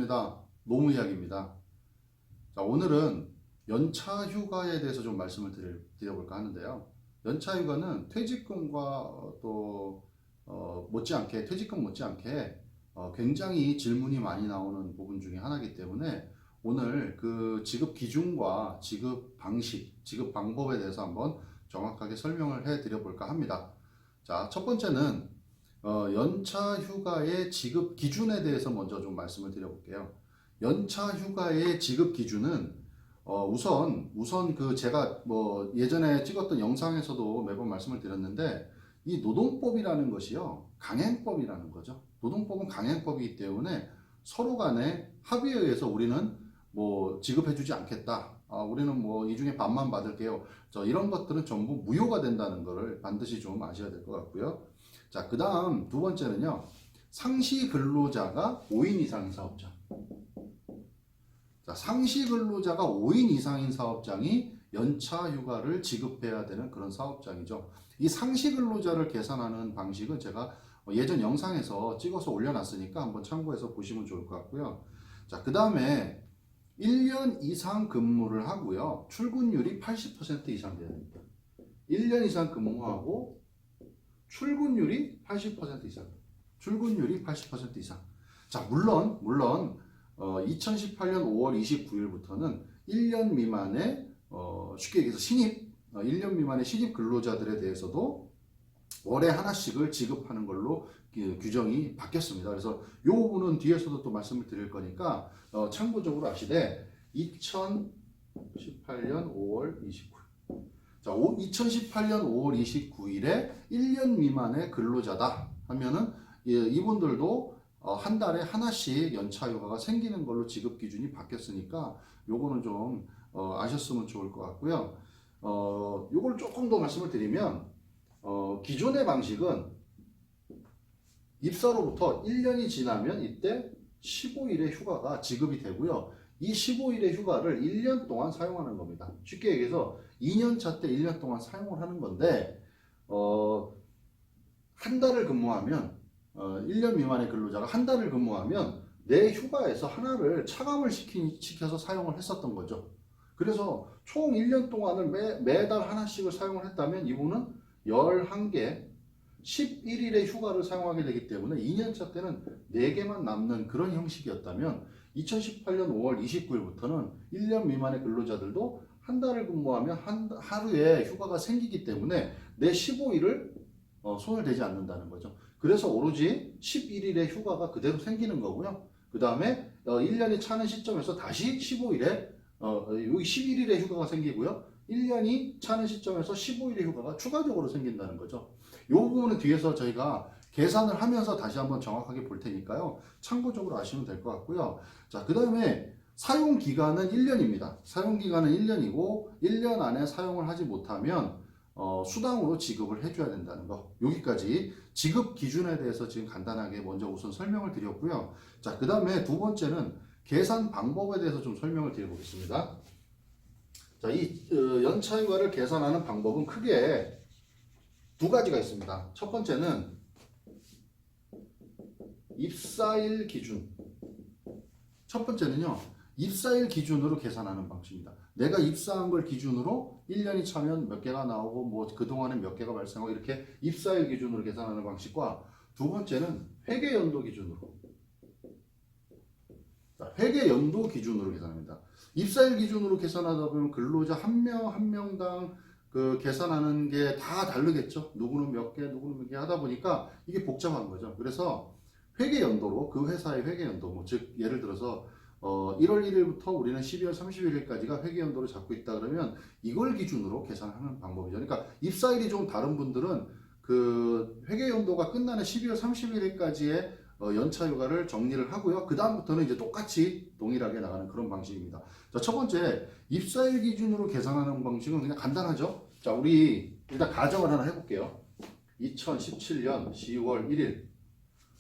반갑습니다. 노무 이야기입니다. 자, 오늘은 연차 휴가에 대해서 좀 말씀을 드려볼까 하는데요. 연차 휴가는 퇴직금과 못지않게 퇴직금 못지않게 굉장히 질문이 많이 나오는 부분 중에 하나이기 때문에 오늘 그 지급 기준과 지급 방식, 지급 방법에 대해서 한번 정확하게 설명을 해 드려볼까 합니다. 자, 첫 번째는 연차 휴가의 지급 기준에 대해서 먼저 좀 말씀을 드려볼게요. 연차 휴가의 지급 기준은 우선 그 제가 뭐 예전에 찍었던 영상에서도 매번 말씀을 드렸는데 이 노동법이라는 것이요 강행법이라는 거죠. 노동법은 강행법이기 때문에 서로 간에 합의에 의해서 우리는 뭐 지급해주지 않겠다. 우리는 뭐 이 중에 반만 받을게요. 이런 것들은 전부 무효가 된다는 것을 반드시 좀 아셔야 될 것 같고요. 자, 그 다음 두 번째는요. 상시 근로자가 5인 이상인 사업장. 자, 상시 근로자가 5인 이상인 사업장이 연차 휴가를 지급해야 되는 그런 사업장이죠. 이 상시 근로자를 계산하는 방식은 제가 예전 영상에서 찍어서 올려놨으니까 한번 참고해서 보시면 좋을 것 같고요. 자, 그 다음에 1년 이상 근무를 하고요. 출근율이 80% 이상 돼야 됩니다. 1년 이상 근무하고 출근율이 80% 이상. 출근율이 80% 이상. 자, 물론 2018년 5월 29일부터는 1년 미만의 쉽게 얘기해서 1년 미만의 신입 근로자들에 대해서도 월에 하나씩을 지급하는 걸로 규정이 바뀌었습니다. 그래서 이 부분은 뒤에서도 또 말씀을 드릴 거니까 참고적으로 아시되 2018년 5월 29일. 자, 2018년 5월 29일에 1년 미만의 근로자다 하면은 이분들도 한 달에 하나씩 연차 휴가가 생기는 걸로 지급 기준이 바뀌었으니까 요거는 좀 아셨으면 좋을 것 같고요. 요걸 조금 더 말씀을 드리면 기존의 방식은 입사로부터 1년이 지나면 이때 15일의 휴가가 지급이 되고요. 이 15일의 휴가를 1년 동안 사용하는 겁니다. 쉽게 얘기해서 2년차 때 1년 동안 사용을 하는 건데 한 달을 근무하면 1년 미만의 근로자가 한 달을 근무하면 내 휴가에서 하나를 차감을 시켜서 사용을 했었던 거죠. 그래서 총 1년 동안을 매달 하나씩을 사용을 했다면 이분은 11개 11일의 휴가를 사용하게 되기 때문에 2년차 때는 4개만 남는 그런 형식이었다면 2018년 5월 29일부터는 1년 미만의 근로자들도 한 달을 근무하면 하루에 휴가가 생기기 때문에 내 15일을 손을 대지 않는다는 거죠. 그래서 오로지 11일의 휴가가 그대로 생기는 거고요. 그 다음에 1년이 차는 시점에서 다시 15일에 여기 11일의 휴가가 생기고요. 1년이 차는 시점에서 15일의 휴가가 추가적으로 생긴다는 거죠. 이 부분은 뒤에서 저희가 계산을 하면서 다시 한번 정확하게 볼 테니까요. 참고적으로 아시면 될 것 같고요. 자, 그 다음에 사용 기간은 1년입니다. 사용 기간은 1년이고 1년 안에 사용을 하지 못하면 수당으로 지급을 해줘야 된다는 거. 여기까지 지급 기준에 대해서 지금 간단하게 먼저 우선 설명을 드렸고요. 자, 그 다음에 두 번째는 계산 방법에 대해서 좀 설명을 드려보겠습니다. 자, 이 연차 휴가를 계산하는 방법은 크게 두 가지가 있습니다. 첫 번째는 입사일 기준. 첫 번째는요, 입사일 기준으로 계산하는 방식입니다. 내가 입사한 걸 기준으로 1년이 차면 몇 개가 나오고 뭐 그동안에 몇 개가 발생하고 이렇게 입사일 기준으로 계산하는 방식과 두 번째는 회계연도 기준으로. 자, 회계연도 기준으로 계산합니다. 입사일 기준으로 계산하다 보면 근로자 한 명 한 명당 그 계산하는 게 다 다르겠죠. 누구는 몇 개, 누구는 몇 개 하다 보니까 이게 복잡한 거죠. 그래서 회계연도로 그 회사의 회계연도, 뭐 즉 예를 들어서 1월 1일부터 우리는 12월 31일까지가 회계연도를 잡고 있다 그러면 이걸 기준으로 계산하는 방법이죠. 그러니까 입사일이 좀 다른 분들은 그 회계연도가 끝나는 12월 31일까지의 연차 휴가를 정리를 하고요. 그 다음부터는 이제 똑같이 동일하게 나가는 그런 방식입니다. 자, 첫 번째 입사일 기준으로 계산하는 방식은 그냥 간단하죠. 자, 우리 일단 가정을 하나 해볼게요. 2017년 10월 1일.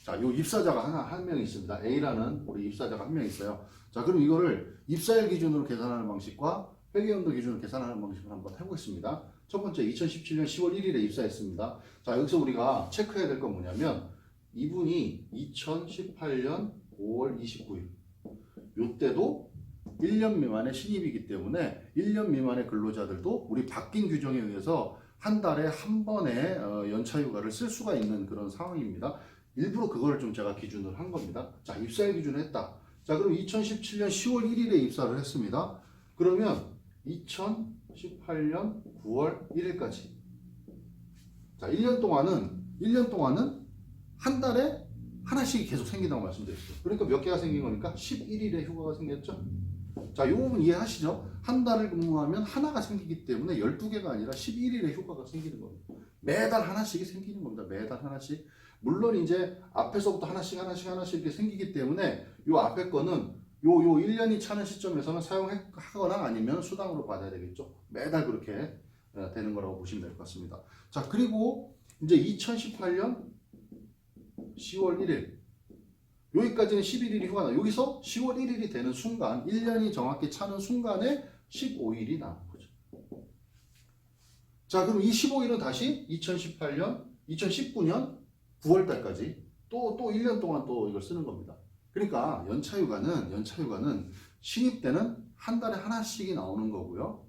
자, 요 입사자가 한 명 있습니다. A라는 우리 입사자가 한 명 있어요. 자, 그럼 이거를 입사일 기준으로 계산하는 방식과 회계연도 기준으로 계산하는 방식을 한번 해보겠습니다. 첫 번째 2017년 10월 1일에 입사했습니다. 자, 여기서 우리가 체크해야 될 건 뭐냐면 이분이 2018년 5월 29일 요때도 1년 미만의 신입이기 때문에 1년 미만의 근로자들도 우리 바뀐 규정에 의해서 한 달에 한 번의 연차휴가를 쓸 수가 있는 그런 상황입니다. 일부러 그걸 좀 제가 기준을 한 겁니다. 자, 입사일 기준을 했다. 자, 그럼 2017년 10월 1일에 입사를 했습니다. 그러면 2018년 9월 1일까지. 자, 1년 동안은 한 달에 하나씩 계속 생긴다고 말씀드렸어요. 그러니까 몇 개가 생긴 거니까 11일에 휴가가 생겼죠. 자, 이 부분 이해하시죠? 한 달을 근무하면 하나가 생기기 때문에 12개가 아니라 11일에 휴가가 생기는 겁니다. 매달 하나씩이 생기는 겁니다. 매달 하나씩. 물론 이제 앞에서부터 하나씩 이렇게 생기기 때문에 요 앞에 거는 요 1년이 차는 시점에서는 사용하거나 아니면 수당으로 받아야 되겠죠. 매달 그렇게 되는 거라고 보시면 될 것 같습니다. 자, 그리고 이제 2018년 10월 1일 여기까지는 11일이 휴가 나. 여기서 10월 1일이 되는 순간 1년이 정확히 차는 순간에 15일이 나는 거죠. 자, 그럼 이 15일은 다시 2019년 9월 달까지 또 1년 동안 또 이걸 쓰는 겁니다. 그러니까 연차휴가는 신입 때는 한 달에 하나씩이 나오는 거고요.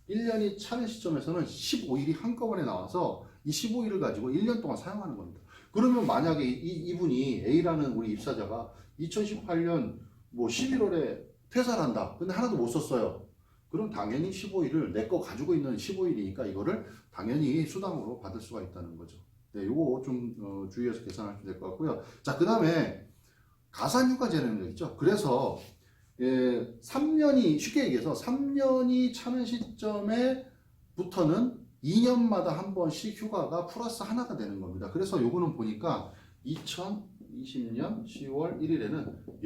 1년이 차는 시점에서는 15일이 한꺼번에 나와서 이 15일을 가지고 1년 동안 사용하는 겁니다. 그러면 만약에 이분이 A라는 우리 입사자가 2018년 뭐 11월에 퇴사를 한다. 근데 하나도 못 썼어요. 그럼 당연히 15일을 내 거 가지고 있는 15일이니까 이거를 당연히 수당으로 받을 수가 있다는 거죠. 네, 요거 좀 주의해서 계산하시면 될 것 같고요. 자, 그 다음에 가산휴가제라는 게 있죠. 그래서 3년이 쉽게 얘기해서 3년이 차는 시점에부터는 2년마다 한 번씩 휴가가 플러스 하나가 되는 겁니다. 그래서 요거는 보니까 2020년 10월 1일에는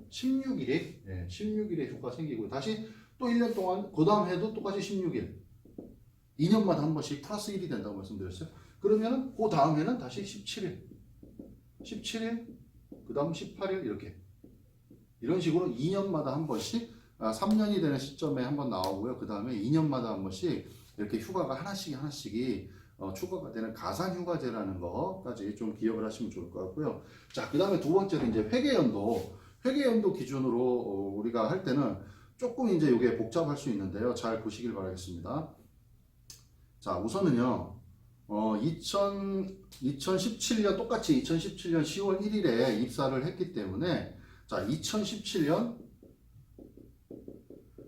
16일에 휴가 생기고 다시 또 1년 동안 그 다음 해도 똑같이 16일 2년마다 한 번씩 플러스 1이 된다고 말씀드렸어요. 그러면 그 다음 해는 다시 17일 그 다음 18일 이런 식으로 2년마다 한 번씩 3년이 되는 시점에 한 번 나오고요. 그 다음에 2년마다 한 번씩 이렇게 휴가가 하나씩이 추가가 되는 가산휴가제라는 거까지 좀 기억을 하시면 좋을 것 같고요. 자, 그 다음에 두 번째는 이제 회계연도 기준으로 우리가 할 때는 조금 이제 이게 복잡할 수 있는데요. 잘 보시길 바라겠습니다. 자, 우선은요, 2017년 똑같이 2017년 10월 1일에 입사를 했기 때문에 자, 2017년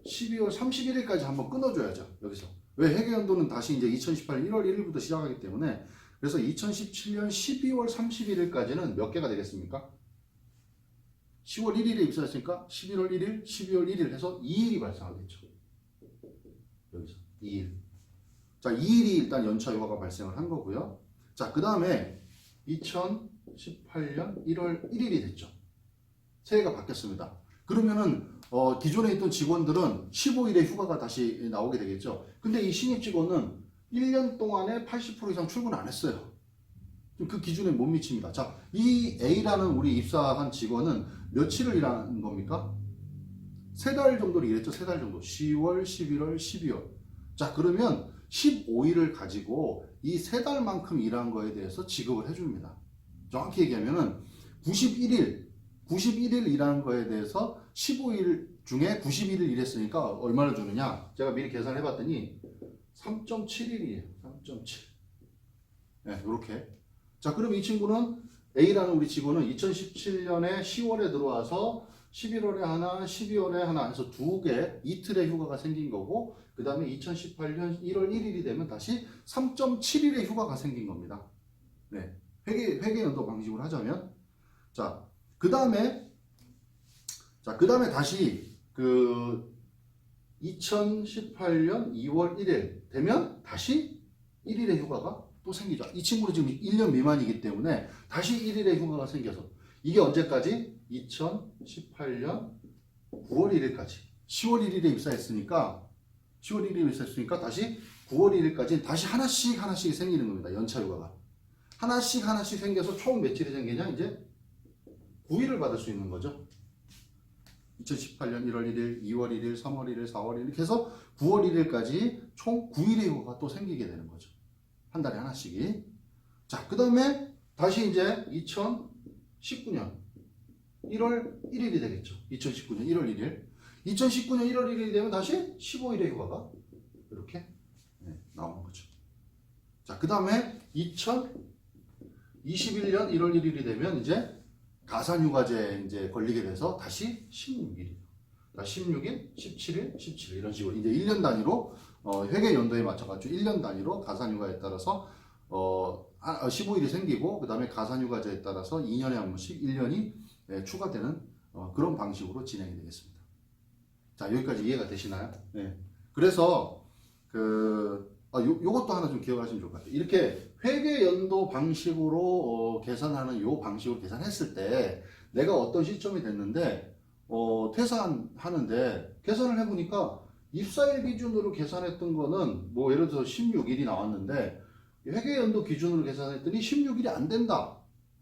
12월 31일까지 한번 끊어줘야죠. 여기서. 왜 회계연도는 다시 이제 2018년 1월 1일부터 시작하기 때문에 그래서 2017년 12월 31일까지는 몇 개가 되겠습니까? 10월 1일에 입사했으니까 11월 1일, 12월 1일 해서 2일이 발생하겠죠. 여기서 2일. 자, 2일이 일단 연차휴가가 발생을 한 거고요. 자, 그 다음에 2018년 1월 1일이 됐죠. 새해가 바뀌었습니다. 그러면은 기존에 있던 직원들은 15일에 휴가가 다시 나오게 되겠죠. 근데 이 신입 직원은 1년 동안에 80% 이상 출근 안 했어요. 그 기준에 못 미칩니다. 자, 이 A라는 우리 입사한 직원은 며칠을 일하는 겁니까? 3달 정도를 일했죠. 3달 정도. 10월, 11월, 12월. 자, 그러면 15일을 가지고 이 3달만큼 일한 거에 대해서 지급을 해줍니다. 정확히 얘기하면은 91일 일하는 거에 대해서 15일 중에 91일 일했으니까 얼마를 주느냐? 제가 미리 계산을 해봤더니 3.7일이에요. 3.7. 네, 이렇게. 자, 그럼 이 친구는 A라는 우리 직원은 2017년에 10월에 들어와서 11월에 하나, 12월에 하나 해서 2개 이틀의 휴가가 생긴 거고 그 다음에 2018년 1월 1일이 되면 다시 3.7일의 휴가가 생긴 겁니다. 네, 회계연도 방식으로 하자면 자, 그 다음에 다시 2018년 2월 1일 되면 다시 1일의 휴가가 또 생기죠. 이 친구는 지금 1년 미만이기 때문에 다시 1일의 휴가가 생겨서 이게 언제까지? 2018년 9월 1일까지 10월 1일에 입사했으니까 다시 9월 1일까지 다시 하나씩 생기는 겁니다. 연차휴가가 하나씩 생겨서 총 며칠이 생기냐? 이제 9일을 받을 수 있는 거죠. 2018년 1월 1일, 2월 1일, 3월 1일, 4월 1일 이렇게 해서 9월 1일까지 총 9일의 휴가가 또 생기게 되는 거죠. 한 달에 하나씩이. 자, 그 다음에 다시 이제 2019년 1월 1일이 되겠죠. 2019년 1월 1일. 2019년 1월 1일이 되면 다시 15일의 휴가가 이렇게 나오는 거죠. 자, 그 다음에 2021년 1월 1일이 되면 이제 가산휴가제에 이제 걸리게 돼서 다시 16일이에요. 16일, 17일, 17일 이런 식으로 이제 1년 단위로 회계 연도에 맞춰가지고 1년 단위로 가산휴가에 따라서 15일이 생기고 그 다음에 가산휴가제에 따라서 2년에 한 번씩 1년이 추가되는 그런 방식으로 진행이 되겠습니다. 자, 여기까지 이해가 되시나요? 네. 그래서 요것도 하나 좀 기억하시면 좋을 것 같아요. 이렇게 회계 연도 방식으로 계산하는 요 방식으로 계산했을 때 내가 어떤 시점이 됐는데 퇴사하는데 계산을 해보니까 입사일 기준으로 계산했던 거는 뭐 예를 들어서 16일이 나왔는데 회계연도 기준으로 계산했더니 16일이 안 된다.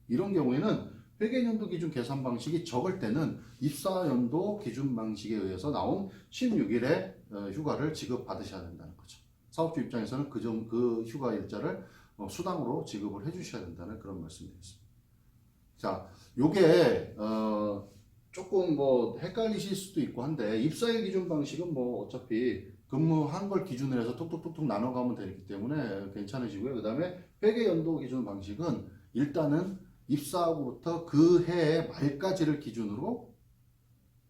이런 경우에는 회계연도 기준 계산 방식이 적을 때는 입사연도 기준 방식에 의해서 나온 16일의 휴가를 지급받으셔야 된다는 거죠. 사업주 입장에서는 그 휴가 일자를 수당으로 지급을 해주셔야 된다는 그런 말씀드리겠습니다. 자, 요게 조금 뭐 헷갈리실 수도 있고 한데 입사일 기준 방식은 뭐 어차피 근무한 걸 기준으로 해서 톡톡톡톡 나눠가면 되기 때문에 괜찮으시고요. 그 다음에 회계연도 기준 방식은 일단은 입사하고부터 그 해의 말까지를 기준으로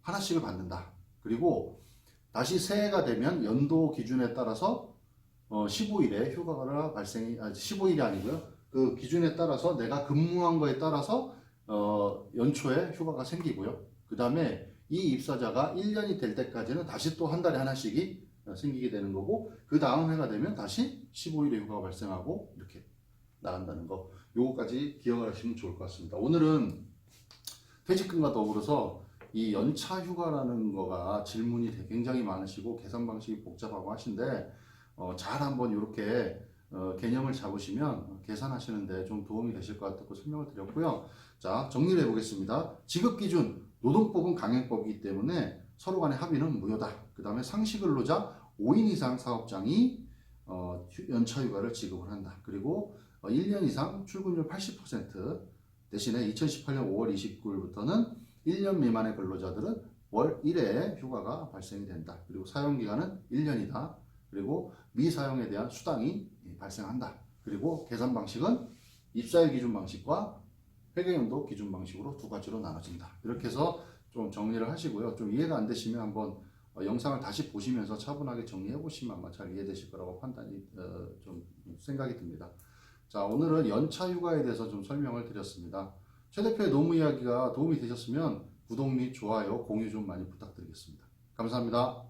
하나씩을 받는다. 그리고 다시 새해가 되면 연도 기준에 따라서 15일에 휴가가 15일이 아니고요. 그 기준에 따라서 내가 근무한 거에 따라서 연초에 휴가가 생기고요. 그 다음에 이 입사자가 1년이 될 때까지는 다시 또 한 달에 하나씩이 생기게 되는 거고 그 다음 해가 되면 다시 15일의 휴가가 발생하고 이렇게 나간다는 거 요거까지 기억을 하시면 좋을 것 같습니다. 오늘은 퇴직금과 더불어서 이 연차 휴가라는 거가 질문이 굉장히 많으시고 계산 방식이 복잡하고 하신데 잘 한번 이렇게 개념을 잡으시면 계산하시는데 좀 도움이 되실 것 같다고 설명을 드렸고요. 자, 정리를 해보겠습니다. 지급기준 노동법은 강행법이기 때문에 서로 간의 합의는 무효다. 그 다음에 상시근로자 5인 이상 사업장이 연차휴가를 지급을 한다. 그리고 1년 이상 출근율 80% 대신에 2018년 5월 29일부터는 1년 미만의 근로자들은 월 1회 휴가가 발생이 된다. 그리고 사용기간은 1년이다. 그리고 미사용에 대한 수당이 발생한다. 그리고 계산 방식은 입사일 기준 방식과 회계연도 기준 방식으로 두 가지로 나눠진다. 이렇게 해서 좀 정리를 하시고요. 좀 이해가 안 되시면 한번 영상을 다시 보시면서 차분하게 정리해 보시면 아마 잘 이해되실 거라고 판단이 좀 생각이 듭니다. 자, 오늘은 연차 휴가에 대해서 좀 설명을 드렸습니다. 최 대표의 노무 이야기가 도움이 되셨으면 구독 및 좋아요, 공유 좀 많이 부탁드리겠습니다. 감사합니다.